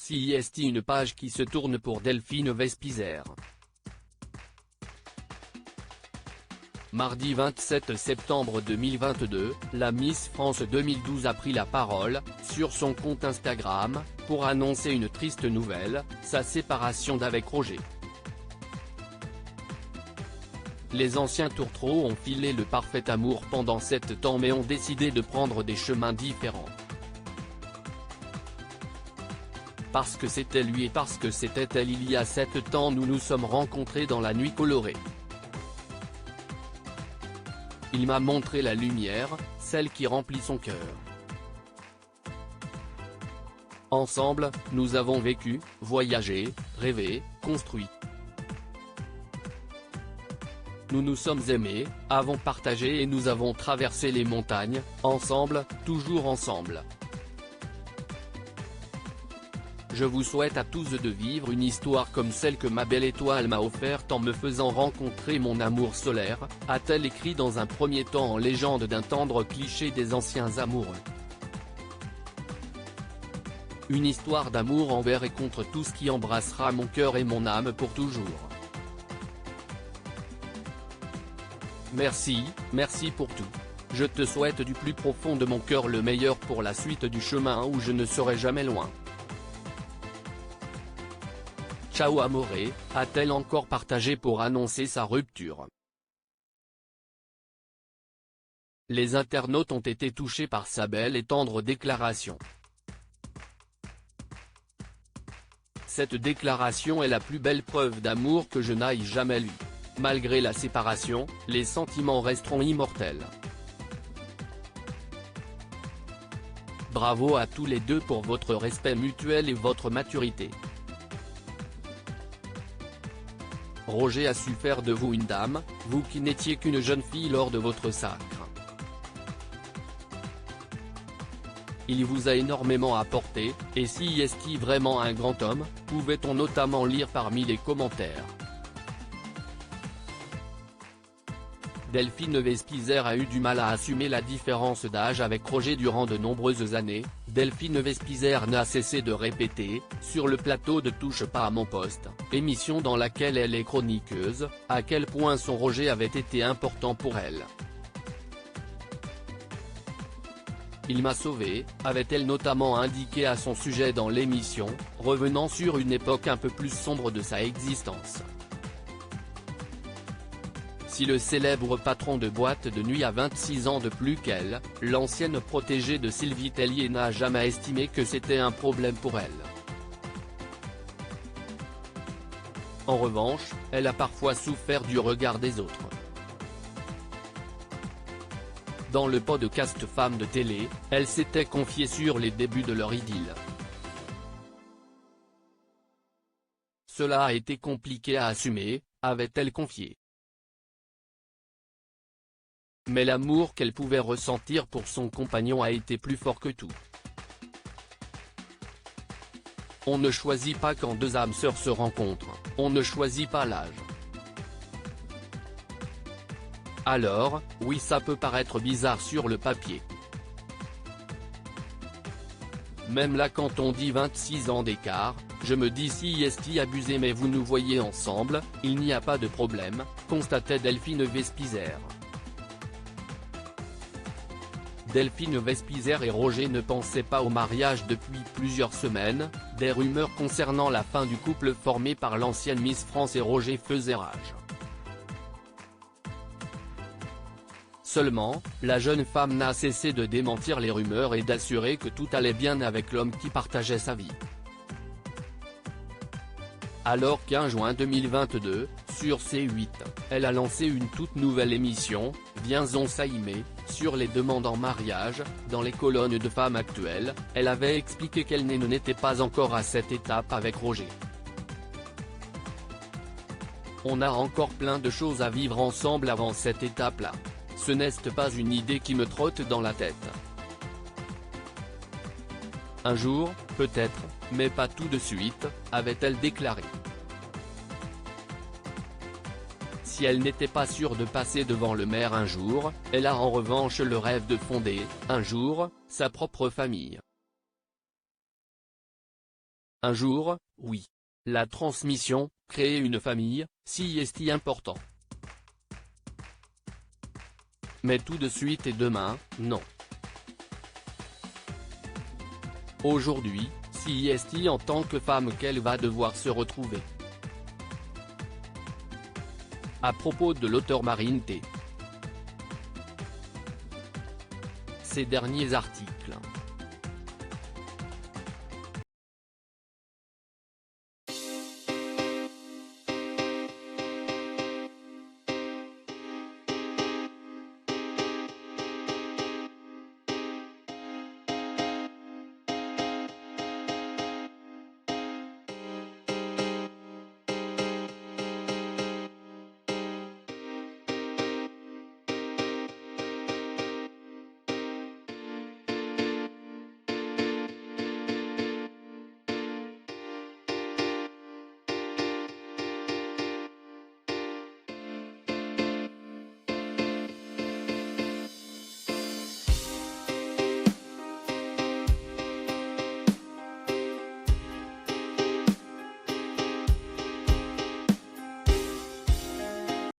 CIST, une page qui se tourne pour Delphine Vespizer. Mardi 27 septembre 2022, la Miss France 2012 a pris la parole, sur son compte Instagram, pour annoncer une triste nouvelle, sa séparation d'avec Roger. Les anciens tourtereaux ont filé le parfait amour pendant 7 ans mais ont décidé de prendre des chemins différents. Parce que c'était lui et parce que c'était elle, il y a 7 ans nous nous sommes rencontrés dans la nuit colorée. Il m'a montré la lumière, celle qui remplit son cœur. Ensemble, nous avons vécu, voyagé, rêvé, construit. Nous nous sommes aimés, avons partagé et nous avons traversé les montagnes, ensemble, toujours ensemble. Je vous souhaite à tous de vivre une histoire comme celle que ma belle étoile m'a offerte en me faisant rencontrer mon amour solaire, a-t-elle écrit dans un premier temps en légende d'un tendre cliché des anciens amoureux. Une histoire d'amour envers et contre tout ce qui embrassera mon cœur et mon âme pour toujours. Merci, merci pour tout. Je te souhaite du plus profond de mon cœur le meilleur pour la suite du chemin où je ne serai jamais loin. Ciao amore, a-t-elle encore partagé pour annoncer sa rupture. Les internautes ont été touchés par sa belle et tendre déclaration. Cette déclaration est la plus belle preuve d'amour que je n'aille jamais lue. Malgré la séparation, les sentiments resteront immortels. Bravo à tous les deux pour votre respect mutuel et votre maturité. Roger a su faire de vous une dame, vous qui n'étiez qu'une jeune fille lors de votre sacre. Il vous a énormément apporté, et si est-il vraiment un grand homme, pouvait-on notamment lire parmi les commentaires. Delphine Vespizer a eu du mal à assumer la différence d'âge avec Roger durant de nombreuses années. Delphine Vespizer n'a cessé de répéter, sur le plateau de Touche pas à mon poste, émission dans laquelle elle est chroniqueuse, à quel point son Roger avait été important pour elle. Il m'a sauvé, avait-elle notamment indiqué à son sujet dans l'émission, revenant sur une époque un peu plus sombre de sa existence. Si le célèbre patron de boîte de nuit a 26 ans de plus qu'elle, l'ancienne protégée de Sylvie Tellier n'a jamais estimé que c'était un problème pour elle. En revanche, elle a parfois souffert du regard des autres. Dans le podcast Femmes de télé, elle s'était confiée sur les débuts de leur idylle. Cela a été compliqué à assumer, avait-elle confié. Mais l'amour qu'elle pouvait ressentir pour son compagnon a été plus fort que tout. On ne choisit pas quand deux âmes sœurs se rencontrent, on ne choisit pas l'âge. Alors, oui, ça peut paraître bizarre sur le papier. Même là quand on dit 26 ans d'écart, je me dis si est abusé mais vous nous voyez ensemble, il n'y a pas de problème, constatait Delphine Vespizer. Delphine Vespizer et Roger ne pensaient pas au mariage depuis plusieurs semaines, des rumeurs concernant la fin du couple formé par l'ancienne Miss France et Roger faisaient rage. Seulement, la jeune femme n'a cessé de démentir les rumeurs et d'assurer que tout allait bien avec l'homme qui partageait sa vie. Alors qu'en juin 2022, sur C8, elle a lancé une toute nouvelle émission, Viens on s'aimer, sur les demandes en mariage, dans les colonnes de Femmes Actuelles, elle avait expliqué qu'elle n'était pas encore à cette étape avec Roger. On a encore plein de choses à vivre ensemble avant cette étape-là. Ce n'est pas une idée qui me trotte dans la tête. Un jour, peut-être, mais pas tout de suite, avait-elle déclaré. Si elle n'était pas sûre de passer devant le maire un jour, elle a en revanche le rêve de fonder, un jour, sa propre famille. Un jour, oui. La transmission, créer une famille, si est important. Mais tout de suite et demain, non. Aujourd'hui, si est en tant que femme qu'elle va devoir se retrouver. À propos de l'auteur Marine T. Ces derniers articles.